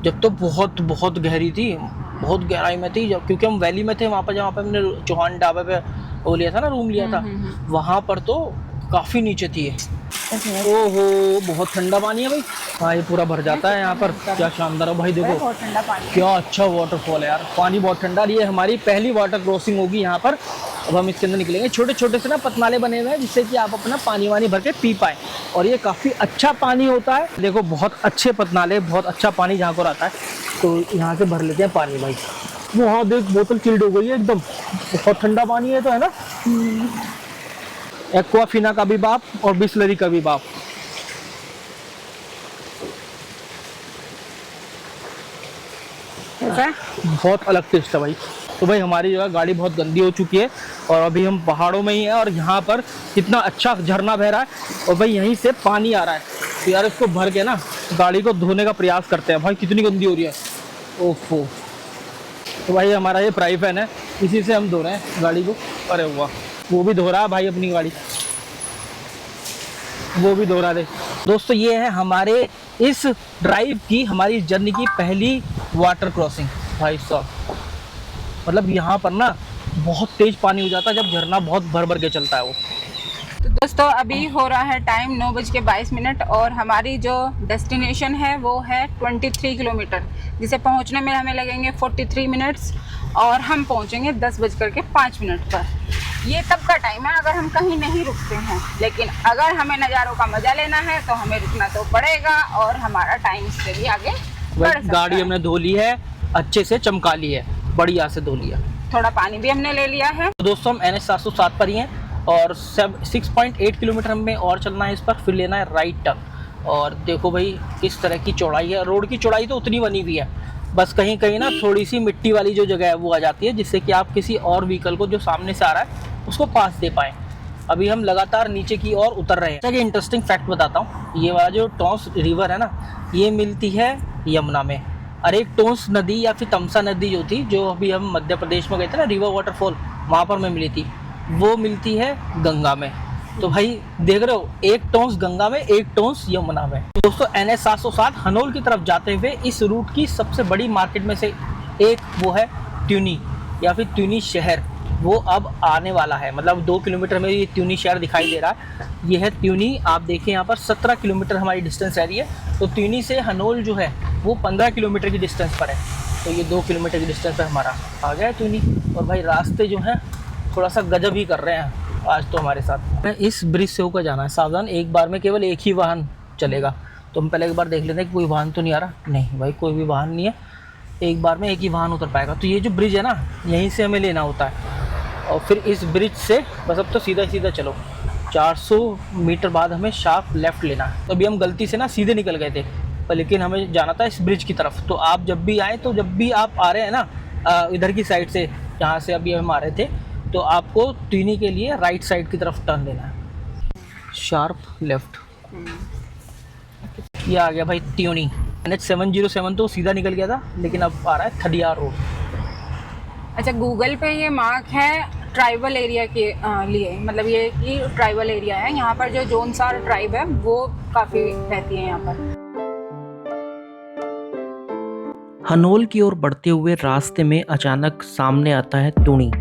जब तो बहुत बहुत गहरी थी, बहुत गहराई में थी, जब क्योंकि हम वैली में थे, वहाँ पर जहाँ पे हमने चौहान ढाबे पे वो लिया था ना, रूम लिया था, वहाँ पर तो काफ़ी नीचे थी। ओहो, बहुत ठंडा पानी है भाई। हाँ, ये पूरा भर जाता है यहाँ पर। क्या शानदार है भाई, देखो बहुत ठंडा पानी। क्या अच्छा वाटरफॉल है यार, पानी बहुत ठंडा। ये हमारी पहली वाटर क्रॉसिंग होगी यहाँ पर। अब हम इसके अंदर निकलेंगे। छोटे छोटे से ना पतनाले बने हुए हैं, जिससे कि आप अपना पानी वानी भर के पी पाएँ, और ये काफ़ी अच्छा पानी होता है। देखो बहुत अच्छे पतनाले, बहुत अच्छा पानी जहाँ को आता है। तो यहाँ से भर लेते हैं पानी भाई। वो हाँ देख, बोतल चिल्ड हो गई है एकदम, बहुत ठंडा पानी है तो, है ना। एक्वाफिना का भी बाप और बिस्लरी का भी बाप। बहुत अलग टेस्ट है भाई। तो भाई हमारी जो है गाड़ी बहुत गंदी हो चुकी है, और अभी हम पहाड़ों में ही हैं, और यहाँ पर कितना अच्छा झरना बह रहा है, और भाई यहीं से पानी आ रहा है। तो यार इसको भर के ना गाड़ी को धोने का प्रयास करते हैं। भाई कितनी गंदी हो रही है, ओफो। तो भाई हमारा ये प्राइव फैन है, इसी से हम धो रहे हैं गाड़ी को। अरे वाह, वो भी धो रहा है भाई अपनी गाड़ी। वो भी दोहरा दे। दोस्तों ये है हमारे इस ड्राइव की, हमारी जर्नी की पहली वाटर क्रॉसिंग। भाई साहब मतलब यहाँ पर ना बहुत तेज पानी हो जाता है जब झरना बहुत भर भर के चलता है वो। तो दोस्तों अभी हो रहा है टाइम 9:22 और हमारी जो डेस्टिनेशन है वो है 23 किलोमीटर, जिसे पहुंचने में हमें लगेंगे 43 मिनट्स और हम पहुंचेंगे 10:05 पर। ये तब का टाइम है अगर हम कहीं नहीं रुकते हैं, लेकिन अगर हमें नज़ारों का मज़ा लेना है तो हमें रुकना तो पड़ेगा और हमारा टाइम से भी आगे बढ़ सकता गाड़ी है। हमने धो ली है, अच्छे से चमका ली है, बढ़िया से धो लिया, थोड़ा पानी भी हमने ले लिया है। तो दोस्तों हम NH 707 पर ही हैं और 6.8 किलोमीटर हमें और चलना है इस पर, फिर लेना है राइट टर्न। और देखो भाई किस तरह की चौड़ाई है, रोड की चौड़ाई तो उतनी बनी हुई है, बस कहीं कहीं ना थोड़ी सी मिट्टी वाली जो जगह है वो आ जाती है, जिससे कि आप किसी और व्हीकल को जो सामने से आ रहा है उसको पास दे पाएँ। अभी हम लगातार नीचे की ओर उतर रहे हैं। अच्छा, इंटरेस्टिंग फैक्ट बताता हूँ, ये वाला जो टॉन्स रिवर है ना, ये मिलती है यमुना में, और एक टोंस नदी या फिर तमसा नदी जो थी, जो अभी हम मध्य प्रदेश में गए थे ना रिवर वाटरफॉल, वहाँ पर में मिली थी, वो मिलती है गंगा में। तो भाई देख रहे हो, एक टोंस गंगा में, एक टोंस यमुना में। तो दोस्तों NH 707 हनोल की तरफ जाते हुए इस रूट की सबसे बड़ी मार्केट में से एक वो है ट्यूनी या फिर ट्यूनी शहर, वो अब आने वाला है। मतलब 2 किलोमीटर में ये ट्यूनी शहर दिखाई दे रहा है, ये है ट्यूनी। आप देखिए यहाँ पर 17 किलोमीटर हमारी डिस्टेंस रह रही है, तो ट्यूनी से हनोल जो है वो 15 किलोमीटर की डिस्टेंस पर है, तो ये 2 किलोमीटर की डिस्टेंस पर हमारा आ गया है ट्यूनी। और भाई रास्ते जो हैं थोड़ा सा गजब ही कर रहे हैं आज तो हमारे साथ। इस ब्रिज से होकर जाना है, सावधान, एक बार में केवल एक ही वाहन चलेगा, तो हम पहले एक बार देख लेते हैं कि कोई वाहन तो नहीं आ रहा। नहीं भाई कोई भी वाहन नहीं है, एक बार में एक ही वाहन उतर पाएगा। तो ये जो ब्रिज है ना, यहीं से हमें लेना होता है और फिर इस ब्रिज से बस अब तो सीधा सीधा चलो, 400 मीटर बाद हमें शार्प लेफ़्ट लेना है। तो अभी हम गलती से ना सीधे निकल गए थे, पर लेकिन हमें जाना था इस ब्रिज की तरफ। तो आप जब भी आए, तो जब भी आप आ रहे हैं ना इधर की साइड से, जहाँ से अभी हम आ रहे थे, तो आपको ट्यूनी के लिए राइट साइड की तरफ टर्न लेना है, शार्प लेफ़्ट। ये आ गया भाई ट्यूनी। NH 707 तो सीधा निकल गया था, लेकिन अब आ रहा है खडियार रोड। अच्छा, गूगल पे ये मार्क है ट्राइबल एरिया के लिए, मतलब ये कि ट्राइबल एरिया है। यहाँ पर जो जोनसार ट्राइब है वो काफ़ी रहती है यहाँ पर। हनोल की ओर बढ़ते हुए रास्ते में अचानक सामने आता है टूनी,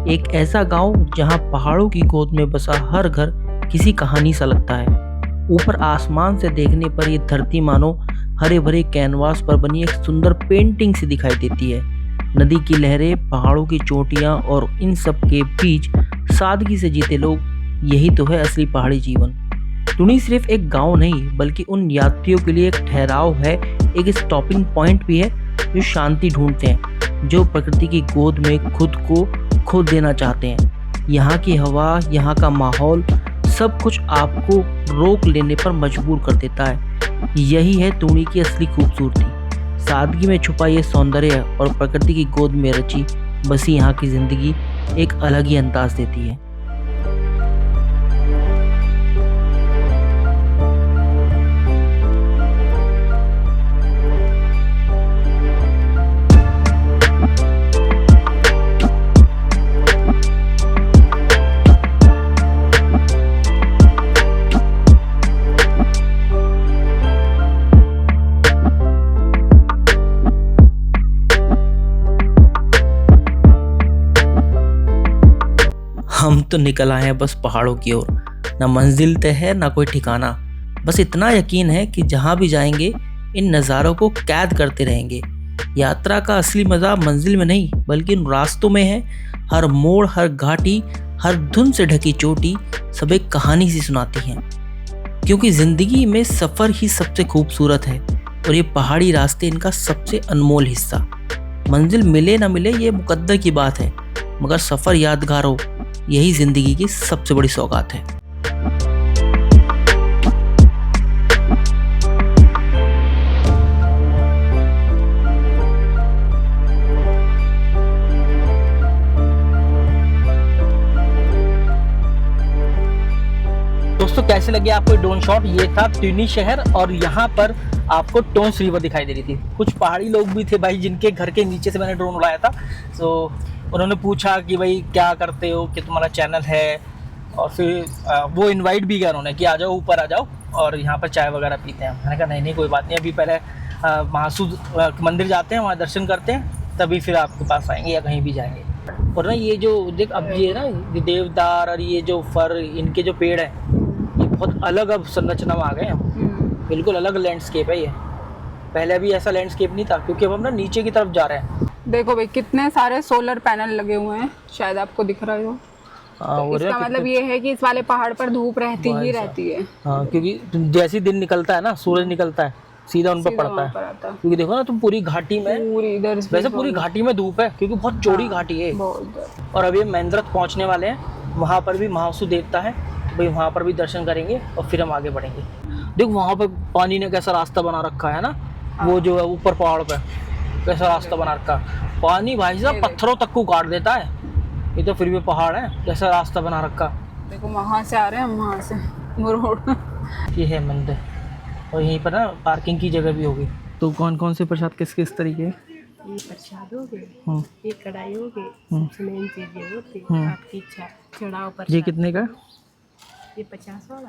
एक ऐसा गांव जहां पहाड़ों की गोद में बसा हर घर किसी कहानी सा लगता है। ऊपर आसमान से देखने पर ये धरती मानो हरे भरे कैनवास पर बनी एक सुंदर पेंटिंग सी दिखाई देती है। नदी की लहरें, पहाड़ों की चोटियां और इन सब के बीच सादगी से जीते लोग, यही तो है असली पहाड़ी जीवन। टूनी सिर्फ एक गांव नहीं, बल्कि उन यात्रियों के लिए एक ठहराव है, एक स्टॉपिंग पॉइंट भी है जो शांति ढूंढते हैं, जो प्रकृति की गोद में खुद को खो देना चाहते हैं। यहाँ की हवा, यहाँ का माहौल, सब कुछ आपको रोक लेने पर मजबूर कर देता है। यही है टूनी की असली खूबसूरती, सादगी में छुपा ये सौंदर्य और प्रकृति की गोद में रची बसी यहाँ की जिंदगी एक अलग ही अंदाज देती है। हम तो निकल आए हैं बस पहाड़ों की ओर, ना मंजिल तय है ना कोई ठिकाना, बस इतना यकीन है कि जहाँ भी जाएंगे इन नज़ारों को कैद करते रहेंगे। यात्रा का असली मज़ा मंजिल में नहीं बल्कि इन रास्तों में है। हर मोड़, हर घाटी, हर धुन से ढकी चोटी सब एक कहानी सी सुनाती हैं, क्योंकि ज़िंदगी में सफ़र ही सबसे खूबसूरत है और ये पहाड़ी रास्ते इनका सबसे अनमोल हिस्सा। मंजिल मिले ना मिले ये मुकद्दर की बात है, मगर सफ़र यादगार हो, यही ज़िंदगी की सबसे बड़ी सौगात है। दोस्तों कैसे लगे आपको ड्रोन शॉट? ये था ट्यूनी शहर और यहाँ पर आपको टोंस रिवर दिखाई दे रही थी। कुछ पहाड़ी लोग भी थे भाई जिनके घर के नीचे से मैंने ड्रोन उड़ाया था। सो उन्होंने पूछा कि भाई क्या करते हो, कि तुम्हारा चैनल है, और फिर वो इनवाइट भी किया उन्होंने कि आ जाओ, ऊपर आ जाओ और यहाँ पर चाय वगैरह पीते हैं। मैंने कहा नहीं नहीं कोई बात नहीं, अभी पहले महासू मंदिर जाते हैं, वहाँ दर्शन करते हैं, तभी फिर आपके पास आएंगे या कहीं भी जाएंगे। और ना ये जो देख अब ये ना देवदार और ये जो फर, इनके जो पेड़ हैं ये बहुत अलग अब संरचना में आ गए हैं, बिल्कुल अलग लैंडस्केप है ये। पहले भी ऐसा लैंडस्केप नहीं था, क्योंकि अब हम ना नीचे की तरफ जा रहे हैं। देखो भाई कितने सारे सोलर पैनल लगे हुए हैं, शायद आपको दिख रहा हो। तो इसका मतलब ये है कि इस वाले पहाड़ पर धूप रहती ही रहती है। हाँ, क्योंकि जैसे दिन निकलता है ना, सूरज निकलता है, सीधा उन पर पड़ता है। क्योंकि देखो ना तुम पूरी घाटी में, पूरी इधर वैसे पूरी घाटी में धूप है, क्योंकि बहुत चौड़ी घाटी है। और अभी हम मेंद्रत पहुंचने वाले हैं, वहाँ पर भी महासू देवता है, भाई वहाँ पर भी दर्शन करेंगे और फिर हम आगे बढ़ेंगे। देखो वहाँ पर पानी ने कैसा रास्ता बना रखा है ना, वो जो है ऊपर पहाड़ पे कैसा रास्ता बना रखा है। पानी भाई साहब पत्थरों तक को काट देता है, ये तो फिर भी पहाड़ है, कैसा रास्ता बना रखा। देखो वहाँ से आ रहे हैं हम, वहाँ से वो रोड। ये है मंदिर और यहीं पर ना पार्किंग की जगह भी होगी। तो कौन कौन से प्रसाद किस किस तरीके? ये प्रसाद हो गए, ये कढ़ाई हो गए, मेन चीजें होती आपकी इच्छा चढ़ाओ पर। ये कितने का? ये 50 वाला,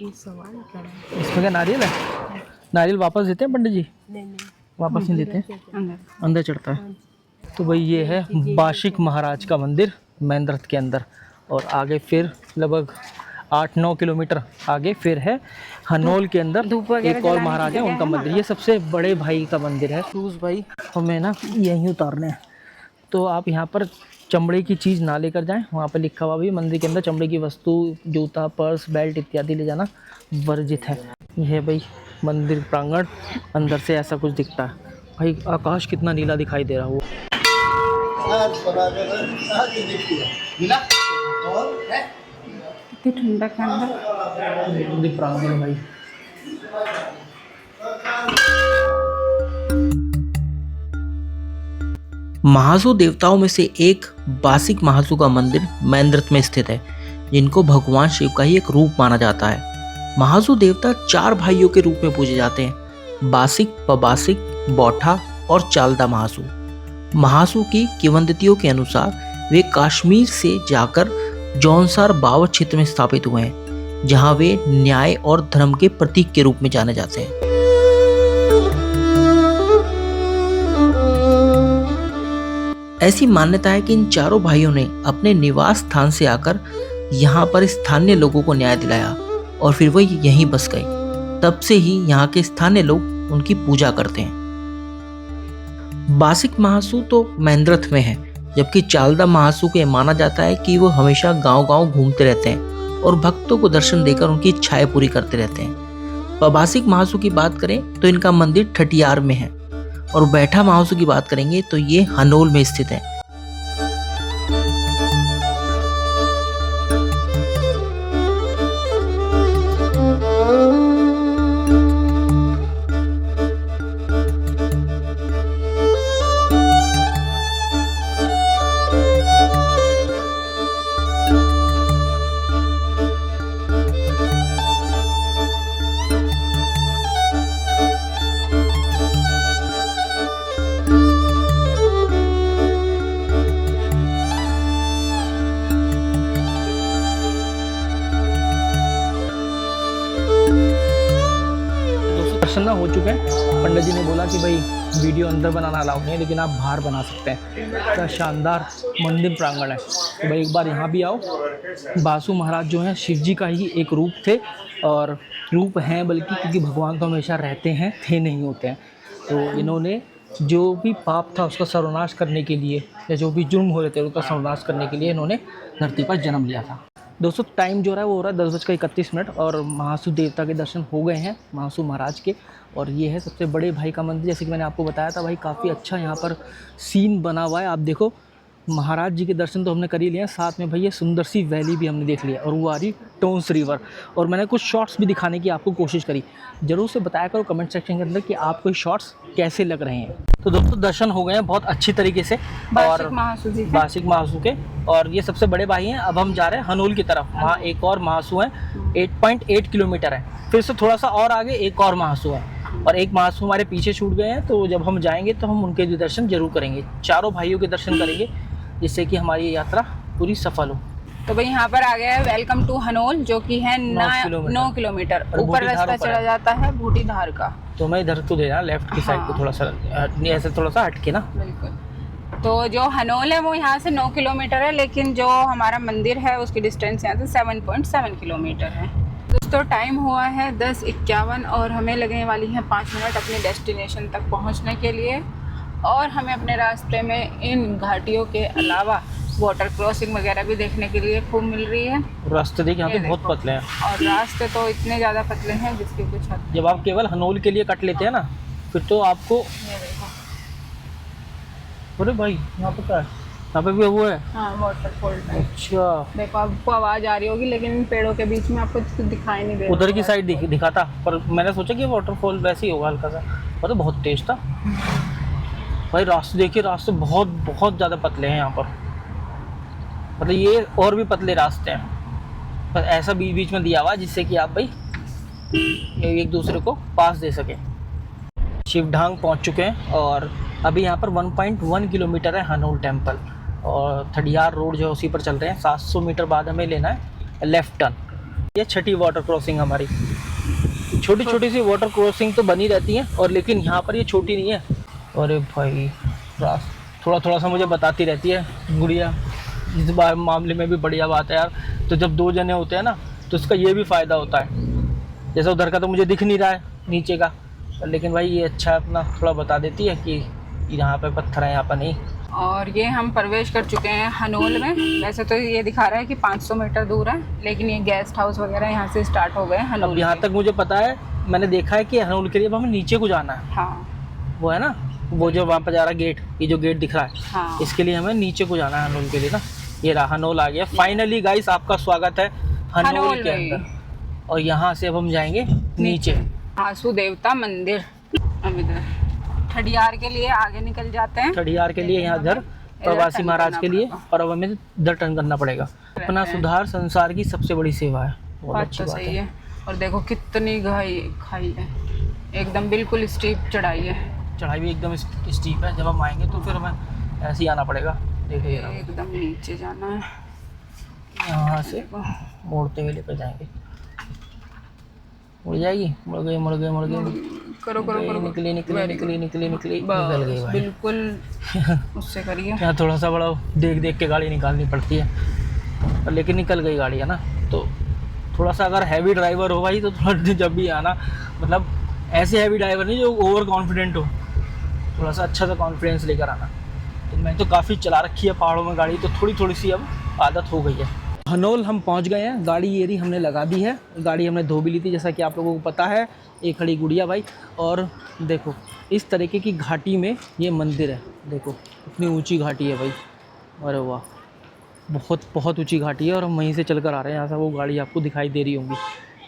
ये 100 वाला कढ़ाई। इसमें क्या नारियल है? नारियल वापस देते हैं पंडित जी? नहीं वापस नहीं देते, अंदर चढ़ता है। तो भाई ये है बाशिक महाराज का मंदिर मेंद्रत के अंदर, और आगे फिर लगभग 8-9 किलोमीटर आगे फिर है हनोल के अंदर एक और महाराज है, उनका मंदिर। ये सबसे बड़े भाई का मंदिर है। शूज़ भाई हमें ना यहीं उतारने हैं, तो आप यहाँ पर चमड़े की चीज़ ना लेकर जाएं। वहाँ पर लिखा हुआ भी मंदिर के अंदर चमड़े की वस्तु, जूता, पर्स, बेल्ट इत्यादि ले जाना वर्जित है। यह है भाई मंदिर प्रांगण, अंदर से ऐसा कुछ दिखता है। भाई आकाश कितना नीला दिखाई दे रहा है वो। कितनी ठंडक है अंदर। मंदिर प्रांगण भाई। महासू देवताओं में से एक बासिक महासू का मंदिर मेंद्रत में स्थित है, जिनको भगवान शिव का ही एक रूप माना जाता है। महासू देवता 4 भाइयों के रूप में पूजे जाते हैं: बासिक, पबासिक, बौठा और चालदा महासू। महासू की किंवदंतियों के अनुसार वे कश्मीर से जाकर जौनसार बावर क्षेत्र में स्थापित हुए हैं, जहां वे न्याय और धर्म के प्रतीक के रूप में जाने जाते हैं। ऐसी मान्यता है कि इन चारों भाइयों ने अपने निवास स्थान से आकर यहाँ पर स्थानीय लोगों को न्याय दिलाया और फिर वह यहीं बस गए। तब से ही यहाँ के स्थानीय लोग उनकी पूजा करते हैं। बासिक महासू तो मेंद्रत में है, जबकि चालदा महासू को माना जाता है कि वो हमेशा गांव-गांव घूमते रहते हैं और भक्तों को दर्शन देकर उनकी इच्छाएं पूरी करते रहते हैं। पबासिक महासू की बात करें तो इनका मंदिर ठटियार में है, और बैठा महासू की बात करेंगे तो ये हनोल में स्थित है। दर्शन ना हो चुके हैं। पंडित जी ने बोला कि भाई वीडियो अंदर बनाना अलाउ नहीं है, लेकिन आप बाहर बना सकते हैं। क्या शानदार मंदिर प्रांगण है। तो भाई एक बार यहाँ भी आओ। बासु महाराज जो हैं शिव जी का ही एक रूप थे, और रूप हैं बल्कि, क्योंकि भगवान तो हमेशा रहते हैं, थे नहीं होते हैं। तो इन्होंने जो भी पाप था उसका सर्वनाश करने के लिए, या जो भी जुर्म हो रहे थे उसका सर्वनाश करने के लिए इन्होंने धरती पर जन्म लिया था। दोस्तों टाइम जो रहा है वो हो रहा है 10:31 और महासू देवता के दर्शन हो गए हैं महासू महाराज के। और ये है सबसे बड़े भाई का मंदिर। जैसे कि मैंने आपको बताया था भाई, काफ़ी अच्छा यहाँ पर सीन बना हुआ है। आप देखो महाराज जी के दर्शन तो हमने कर ही लिए हैं, साथ में भाई ये सुंदर सी वैली भी हमने देख लिया, और वो आ रही टोन्स रिवर। और मैंने कुछ शॉट्स भी दिखाने की आपको कोशिश करी। ज़रूर से बताया करो कमेंट सेक्शन के अंदर कि आपको ये शॉट्स कैसे लग रहे हैं। तो दोस्तों दर्शन हो गए हैं बहुत अच्छी तरीके से, और बासिक महासू के। और ये सबसे बड़े भाई हैं। अब हम जा रहे हैं हनोल की तरफ, वहाँ एक और महासू है, 8.8 किलोमीटर है। फिर से थोड़ा सा और आगे एक और महासू है, और एक महासू हमारे पीछे छूट गए हैं। तो जब हम जाएंगे तो हम उनके भी दर्शन जरूर करेंगे, चारों भाइयों के दर्शन करेंगे, जिससे कि हमारी यात्रा पूरी सफल हो। तो भाई यहाँ पर आ गया है वेलकम टू हनोल, जो कि है 9 किलोमीटर। और ऊपर बूटी धार रास्ता ऊपर चला है। जाता है बूटी धार का। तो मैं इधर को देना लेफ्ट की साइड को थोड़ा सा ऐसे थोड़ा सा हटके ना। बिल्कुल। तो जो हनोल है वो यहाँ से 9 किलोमीटर है, लेकिन जो हमारा मंदिर है उसकी डिस्टेंस यहाँ से 7.7 किलोमीटर है। दोस्तों टाइम हुआ है 10:51 और हमें लगने वाली है 5 मिनट अपने डेस्टिनेशन तक पहुँचने के लिए। और हमें अपने रास्ते में इन घाटियों के अलावा वाटर क्रॉसिंग वगैरह भी देखने के लिए खूब मिल रही है। रास्ते देखिए यहाँ ये पे बहुत देखो। पतले हैं। और रास्ते तो इतने ज़्यादा पतले हैं जिसकी कुछ हद। जब आप केवल हनोल के लिए कट लेते हैं ना, फिर तो आपको ये देखो। अरे भाई यहाँ पे क्या है, यहाँ पे भी वो है। हाँ वाटरफॉल टाइप। अच्छा देखो आपको आवाज़ आ रही होगी, लेकिन इन पेड़ों के बीच में आपको कुछ दिखाई नहीं दे रहा उधर की होगा। साइड दिखाता, पर मैंने सोचा कि वाटरफॉल वैसे ही होगा हल्का सा, पर तो बहुत तेज था भाई। रास्ते देखिए, रास्ते बहुत बहुत ज़्यादा पतले हैं यहाँ पर, मतलब ये और भी पतले रास्ते हैं, पर ऐसा बीच बीच में दिया हुआ है जिससे कि आप भाई एक दूसरे को पास दे सकें। शिवढांग पहुँच चुके हैं और अभी यहाँ पर 1.1 किलोमीटर है हनोल टेम्पल, और थडियार रोड जो है उसी पर चल रहे हैं। 700 मीटर बाद हमें लेना है लेफ्ट टर्न। ये छठी वाटर क्रॉसिंग हमारी। छोटी छोटी सी वाटर क्रॉसिंग तो बनी रहती हैं, और लेकिन यहाँ पर ये छोटी नहीं है। अरे भाई थोड़ा थोड़ा सा मुझे बताती रहती है गुड़िया, इस बार मामले में भी बढ़िया बात है यार। तो जब 2 जने होते हैं ना तो इसका ये भी फ़ायदा होता है। जैसा उधर का तो मुझे दिख नहीं रहा है नीचे का, लेकिन भाई ये अच्छा अपना थोड़ा बता देती है कि यहाँ पे पत्थर है, यहाँ पर नहीं। और ये हम प्रवेश कर चुके हैं हनोल में। वैसे तो ये दिखा रहा है कि 500 मीटर दूर है, लेकिन ये गेस्ट हाउस वगैरह यहाँ से स्टार्ट हो गए हैं हनोल। अब यहाँ तक मुझे पता है, मैंने देखा है कि हनोल के लिए अब हमें नीचे को जाना है। हाँ वो है ना, वो जो वहाँ पर जा रहा है गेट, ये जो गेट दिख रहा है, हाँ। इसके लिए हमें नीचे को जाना है हनोल के लिए ना। ये रहा हनोल आ गया फाइनली। गाइस आपका स्वागत है हनोल के में। अंदर, और यहाँ से अब हम जाएंगे नीचे। आसू देवता मंदिर। अब इधर ठडियार के लिए आगे निकल जाते हैं। ठडियार के लिए यहाँ इधर प्रवासी टर्न महाराज करना के लिए, पड़ेगा। और अब हमें इधर टर्न करना पड़ेगा। अपना सुधार संसार की सबसे बड़ी सेवा है। बहुत बात अच्छी तो बात सही है। है। और देखो कितनी खाई है, एकदम बिल्कुल स्टीप चढ़ाई है। चढ़ाई भी एकदम स्टीप है। जब हम आएंगे तो फिर हमें ऐसे ही आना पड़ेगा। देखिए एकदम नीचे जाना है। यहाँ से मोड़ते हुए लेकर जाएंगे। मुड़ जाएगी, मुड़ गई मुड़ गई मुड़ गई। करो करो करो। निकली निकली निकली निकली निकली, निकल गई बस भाई। बिल्कुल उससे करिए। यहाँ थोड़ा सा बड़ा देख देख के गाड़ी निकालनी पड़ती है, पर लेकिन निकल गई गाड़ी है ना। तो थोड़ा सा अगर हैवी ड्राइवर हो भाई तो थोड़ा जब भी आना, मतलब ऐसे हैवी ड्राइवर नहीं जो ओवर कॉन्फिडेंट हो, थोड़ा सा अच्छा सा कॉन्फिडेंस लेकर आना। तो मैं तो काफ़ी चला रखी है पहाड़ों में गाड़ी, तो थोड़ी थोड़ी सी अब आदत हो गई है। हनोल हम पहुंच गए हैं। गाड़ी ये रही हमने लगा दी है। गाड़ी हमने धो भी ली थी, जैसा कि आप लोगों को पता है। एक खड़ी गुड़िया भाई, और देखो इस तरीके की घाटी में ये मंदिर है। देखो इतनी ऊंची घाटी है भाई, अरे वाह, बहुत बहुत ऊंची घाटी है। और हम वहीं से चल कर आ रहे हैं। यहाँ से वो गाड़ी आपको दिखाई दे रही होंगी।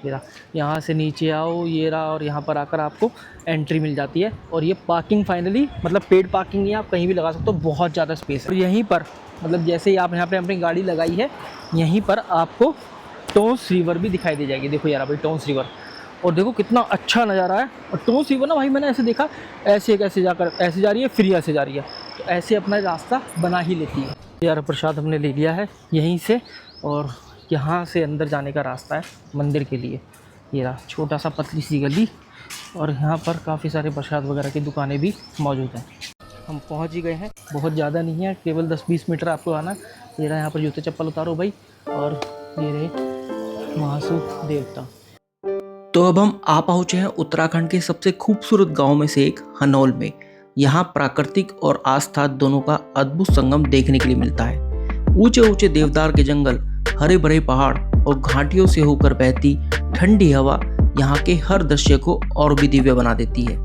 ये रहा, यहाँ से नीचे आओ, ये रहा, और यहाँ पर आकर आपको एंट्री मिल जाती है। और ये पार्किंग फाइनली, मतलब पेड पार्किंग ही, आप कहीं भी लगा सकते हो, बहुत ज़्यादा स्पेस है। और यहीं पर मतलब जैसे ही आप यहाँ पे अपनी गाड़ी लगाई है, यहीं पर आपको टोंस रिवर भी दिखाई दे जाएगी। देखो यार भाई टोंस रिवर, और देखो कितना अच्छा नज़ारा है। और टोंस रिवर ना भाई मैंने ऐसे देखा, ऐसे कैसे जाकर ऐसे जा रही है, फिर ऐसे जा रही है, तो ऐसे अपना रास्ता बना ही लेती है। यार प्रसाद हमने ले लिया है यहीं से, और यहाँ से अंदर जाने का रास्ता है मंदिर के लिए। ये रहा छोटा सा पतली सी गली, और यहाँ पर काफ़ी सारे प्रसाद वगैरह की दुकानें भी मौजूद हैं। हम पहुँच ही गए हैं, बहुत ज़्यादा नहीं है, केवल 10-20 मीटर आपको आना। ये रहा, यहाँ पर जूते चप्पल उतारो भाई, और ये रहे महासू देवता। तो अब हम आ पहुँचे हैं उत्तराखंड के सबसे खूबसूरत गांव में से एक हनोल में। यहाँ प्राकृतिक और आस्था दोनों का अद्भुत संगम देखने के लिए मिलता है। ऊंचे ऊंचे देवदार के जंगल, हरे भरे पहाड़ और घाटियों से होकर बहती ठंडी हवा यहाँ के हर दृश्य को और भी दिव्य बना देती है।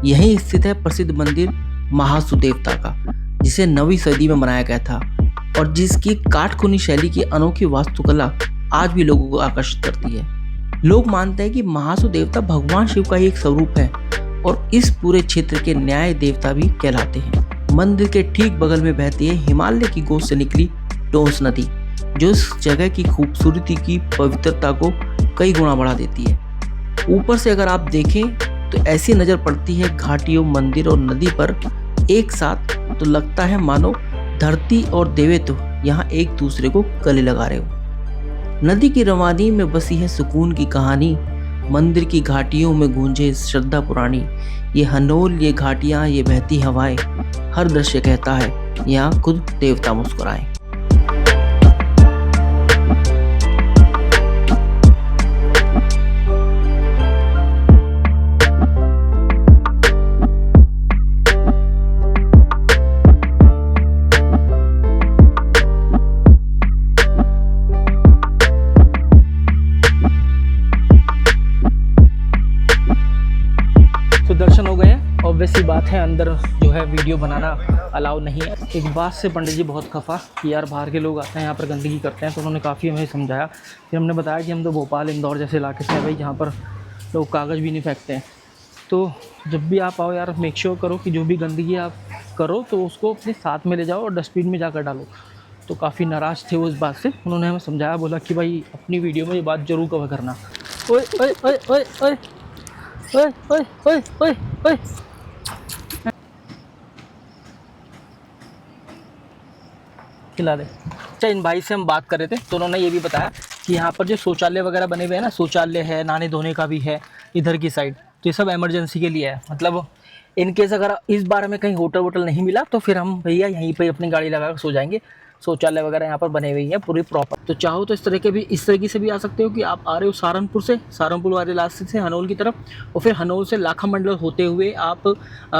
यहीं स्थित है प्रसिद्ध मंदिर महासू देवता का, जिसे 9वीं सदी में बनाया गया था, और जिसकी काटखुनी शैली की अनोखी वास्तुकला आज भी लोगों को आकर्षित करती है। लोग मानते हैं कि महासू देवता भगवान शिव का ही एक स्वरूप है, और इस पूरे क्षेत्र के न्याय देवता भी कहलाते हैं। मंदिर के ठीक बगल में बहती है हिमालय की गोद से निकली टोंस नदी, जो इस जगह की खूबसूरती की पवित्रता को कई गुना बढ़ा देती है। ऊपर से अगर आप देखें तो ऐसी नज़र पड़ती है घाटियों, मंदिर और नदी पर एक साथ, तो लगता है मानो धरती और देवत्व यहाँ एक दूसरे को गले लगा रहे हो। नदी की रवानी में बसी है सुकून की कहानी, मंदिर की घाटियों में गूंजे श्रद्धा पुरानी। ये हनोल, ये घाटियाँ, ये बहती हवाएं, हर दृश्य कहता है यहाँ खुद देवता मुस्कुराए। तो दर्शन हो गए हैं। ऑब्वियसली बात है अंदर जो है वीडियो बनाना अलाउ नहीं है। एक बात से पंडित जी बहुत खफा कि यार बाहर के लोग आते हैं यहाँ पर गंदगी करते हैं, तो उन्होंने काफ़ी हमें समझाया। फिर हमने बताया कि हम तो भोपाल इंदौर जैसे इलाके से हैं भाई, जहाँ पर लोग कागज़ भी नहीं फेंकते हैं। तो जब भी आप आओ यार मेक श्योर करो कि जो भी गंदगी आप करो तो उसको अपने साथ में ले जाओ और डस्टबिन में जाकर डालो। तो काफ़ी नाराज़ थे वो इस बात से। उन्होंने हमें समझाया, बोला कि भाई अपनी वीडियो में ये बात ज़रूर कवर करना। ओए ओए ओए ओए ओए ओए ओए ओए ओए ओए, खिला दे। अच्छा, इन भाई से हम बात कर रहे थे तो उन्होंने ये भी बताया कि यहाँ पर जो शौचालय वगैरह बने हुए हैं ना, शौचालय है, नहाने धोने का भी है इधर की साइड, तो ये सब इमरजेंसी के लिए है। मतलब इन केस अगर इस बार हमें कहीं होटल वोटल नहीं मिला तो फिर हम भैया यहीं पे अपनी गाड़ी लगा कर सो जाएंगे। शौचालय वगैरह यहाँ पर बने हुए हैं पूरी प्रॉपर। तो चाहो तो इस तरीके से भी आ सकते हो कि आप आ रहे हो सहारनपुर से, सहारनपुर वाले रास्ते से हनोल की तरफ, और फिर हनोल से लाखा मंडल होते हुए आप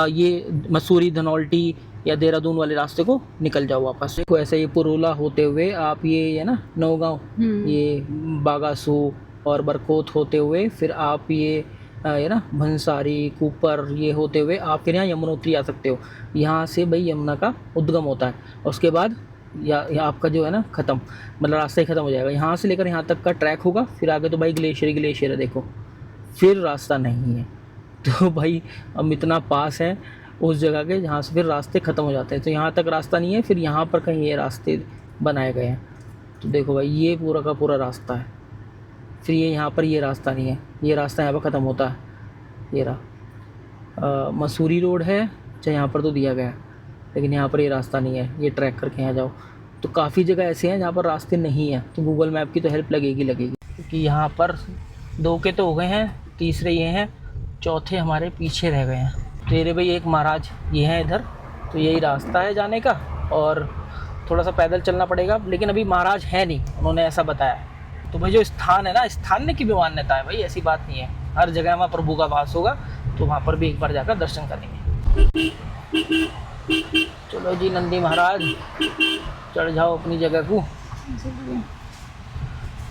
ये मसूरी, धनौल्टी या देहरादून वाले रास्ते को निकल जाओ वापस। देखो ऐसे ये पुरोला होते हुए आप ये है ना नौगांव, ये बागासू और बरकोत होते हुए फिर आप ये है ना भंसारी, कुपर, ये होते हुए आप फिर यहाँ यमुनोत्री आ सकते हो। यहाँ से भाई यमुना का उद्गम होता है और उसके बाद या आपका जो है ना ख़त्म, मतलब रास्ता ही ख़त्म हो जाएगा। यहाँ से लेकर यहाँ तक का ट्रैक होगा, फिर आगे तो भाई ग्लेशियर है देखो, फिर रास्ता नहीं है। तो भाई हम इतना पास है उस जगह के जहाँ से फिर रास्ते ख़त्म हो जाते हैं। तो यहाँ तक रास्ता नहीं है, फिर यहाँ पर कहीं ये रास्ते बनाए गए हैं। तो देखो भाई ये पूरा का पूरा रास्ता है, फिर ये यहाँ पर ये रास्ता नहीं है, ये रास्ता यहाँ पर ख़त्म होता है। ये रहा मसूरी रोड है, चाहे यहाँ पर तो दिया गया है, लेकिन यहाँ पर ये रास्ता नहीं है, ये ट्रैक करके यहाँ जाओ। तो काफ़ी जगह ऐसे हैं जहाँ पर रास्ते नहीं हैं, तो गूगल मैप की तो हेल्प लगेगी क्योंकि यहाँ पर 2 के तो हो गए हैं, तीसरे ये हैं, चौथे हमारे पीछे रह गए हैं। तेरे भाई एक महाराज ये हैं इधर, तो यही रास्ता है जाने का और थोड़ा सा पैदल चलना पड़ेगा, लेकिन अभी महाराज है नहीं, उन्होंने ऐसा बताया। तो भाई जो स्थान है ना, स्थान की भी मान्यता है भाई, ऐसी बात नहीं है, हर जगह वहाँ प्रभु का वास होगा, तो वहाँ पर भी एक बार जाकर दर्शन करेंगे। चलो जी नंदी महाराज चढ़ जाओ अपनी जगह को।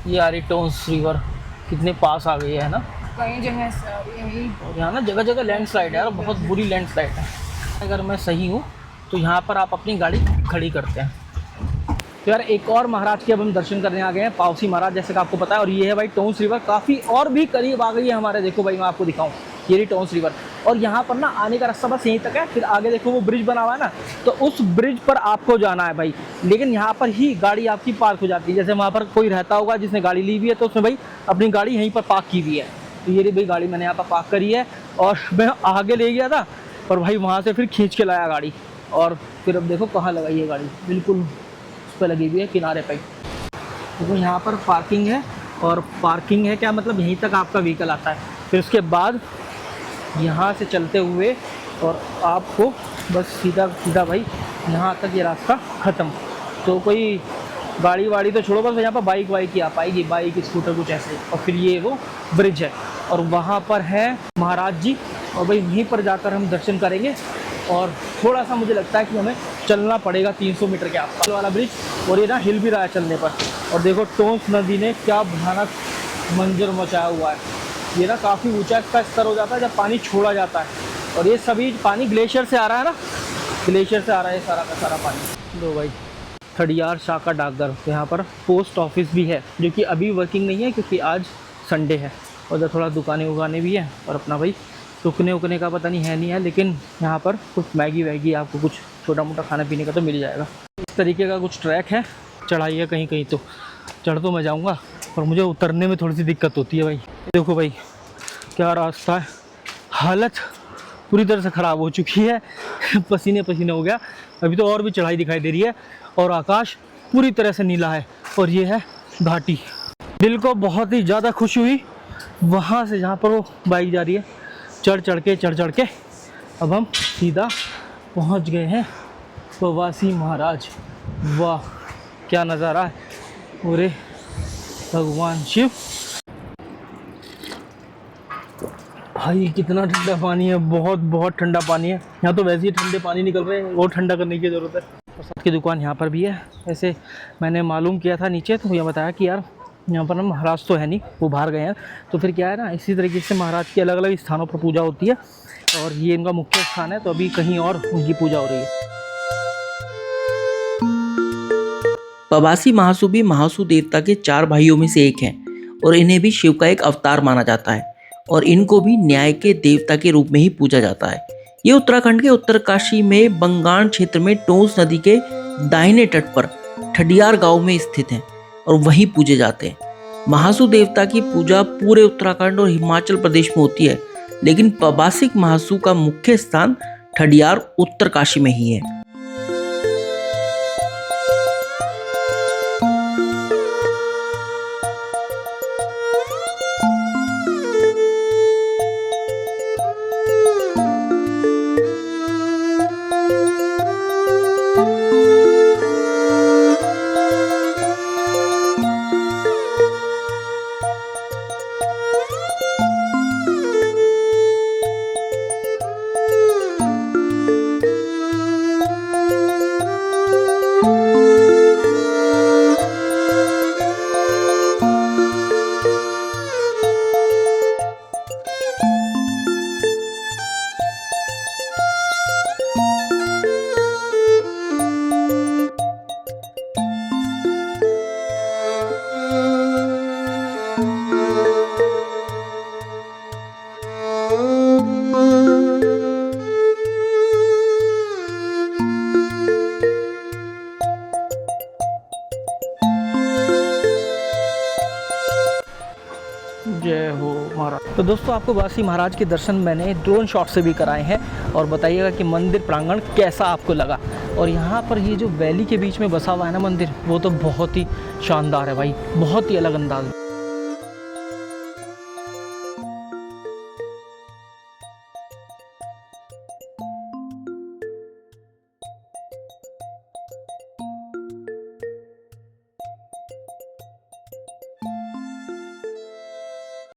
ये आ रही टोंस रिवर, कितने पास आ गई है ना, कई जगह से यही। और यहाँ ना जगह जगह लैंडस्लाइड है यार, बहुत बुरी लैंडस्लाइड है। अगर मैं सही हूँ तो यहाँ पर आप अपनी गाड़ी खड़ी करते हैं। तो यार एक और महाराज के अब हम दर्शन करने आ गए हैं, पावसी महाराज, जैसे कि आपको पता है। और ये है भाई टोंस रिवर, काफ़ी और भी करीब आ गई है हमारे। देखो भाई मैं आपको दिखाऊं, ये रही टोंस रिवर, और यहाँ पर ना आने का रास्ता बस यहीं तक है। फिर आगे देखो वो ब्रिज बना हुआ है ना, तो उस ब्रिज पर आपको जाना है भाई, लेकिन यहाँ पर ही गाड़ी आपकी पार्क हो जाती है। जैसे वहाँ पर कोई रहता होगा जिसने गाड़ी ली हुई है, तो उसने भाई अपनी गाड़ी यहीं पर पार्क की हुई है। तो ये रही भाई गाड़ी मैंने यहाँ पर पार्क करी है, और मैं आगे ले गया था और भाई वहाँ से फिर खींच के लाया गाड़ी, और फिर अब देखो कहाँ लगाई है गाड़ी, बिल्कुल उस पर लगी हुई है किनारे पे। तो यहाँ पर पार्किंग है, और पार्किंग है क्या मतलब यहीं तक आपका व्हीकल आता है। फिर उसके बाद यहाँ से चलते हुए और आपको बस सीधा सीधा भाई यहाँ तक ये रास्ता ख़त्म। तो कोई गाड़ी वाड़ी तो छोड़ो, बस यहाँ पर बाइक वाइक ही आ पाएगी, बाइक स्कूटर कुछ ऐसे। और फिर ये वो ब्रिज है, और वहाँ पर है महाराज जी, और भाई वहीं पर जाकर हम दर्शन करेंगे। और थोड़ा सा मुझे लगता है कि हमें चलना पड़ेगा 300 मीटर के आसपास वाला ब्रिज, और ये ना हिल भी रहा है चलने पर। और देखो टोंस नदी ने क्या भयानक मंजर मचाया हुआ है। ये ना काफ़ी ऊंचा इसका स्तर हो जाता है जब पानी छोड़ा जाता है, और ये सभी पानी ग्लेशियर से आ रहा है ना, ग्लेशियर से आ रहा है सारा का सारा पानी। दो भाई खड़ियार शाखा डाकघर, तो यहाँ पर पोस्ट ऑफिस भी है, जो कि अभी वर्किंग नहीं है क्योंकि आज संडे है। और इधर थोड़ा दुकानें उगाने भी हैं, और अपना भाई रुकने उकने का पता नहीं है, लेकिन यहाँ पर कुछ मैगी वैगी आपको कुछ छोटा मोटा खाने पीने का तो मिल जाएगा। इस तरीके का कुछ ट्रैक है, चढ़ाई है कहीं कहीं, तो चढ़ तो मैं जाऊँगा, और मुझे उतरने में थोड़ी सी दिक्कत होती है भाई। देखो भाई क्या रास्ता है, हालत पूरी तरह से ख़राब हो चुकी है, पसीने पसीने हो गया। अभी तो और भी चढ़ाई दिखाई दे रही है, और आकाश पूरी तरह से नीला है, और ये है घाटी। दिल को बहुत ही ज़्यादा खुशी हुई वहाँ से जहाँ पर वो बाइक जा रही है, चढ़ चढ़ के अब हम सीधा पहुँच गए हैं प्रवासी महाराज। वाह क्या नज़ारा है, पूरे भगवान शिव। भाई कितना ठंडा पानी है, बहुत बहुत ठंडा पानी है। यहाँ तो वैसे ही ठंडे पानी निकल रहे हैं, और ठंडा करने की ज़रूरत है। प्रसाद की दुकान यहाँ पर भी है। ऐसे मैंने मालूम किया था नीचे, तो मुझे बताया कि यार यहाँ पर ना महाराज तो है नहीं, वो बाहर गए हैं। तो फिर क्या है ना, इसी तरीके से महाराज की अलग अलग स्थानों पर पूजा होती है, और ये इनका मुख्य स्थान है। तो अभी कहीं और उनकी पूजा हो रही है। प्रवासी महासु भी महासु देवता के 4 भाइयों में से एक हैं और इन्हें भी शिव का एक अवतार माना जाता है और इनको भी न्याय के देवता के रूप में ही पूजा जाता है। ये उत्तराखंड के उत्तरकाशी में बंगाण क्षेत्र में टोंस नदी के दाहिने तट पर ठडियार गांव में स्थित हैं और वहीं पूजे जाते हैं। महासु देवता की पूजा पूरे उत्तराखंड और हिमाचल प्रदेश में होती है, लेकिन प्रवासिक महासु का मुख्य स्थान ठडियार उत्तरकाशी में ही है। जय हो महाराज। तो दोस्तों आपको बासी महाराज के दर्शन मैंने ड्रोन शॉट से भी कराए हैं, और बताइएगा कि मंदिर प्रांगण कैसा आपको लगा। और यहाँ पर ये जो वैली के बीच में बसा हुआ है ना मंदिर, वो तो बहुत ही शानदार है भाई, बहुत ही अलग अंदाज।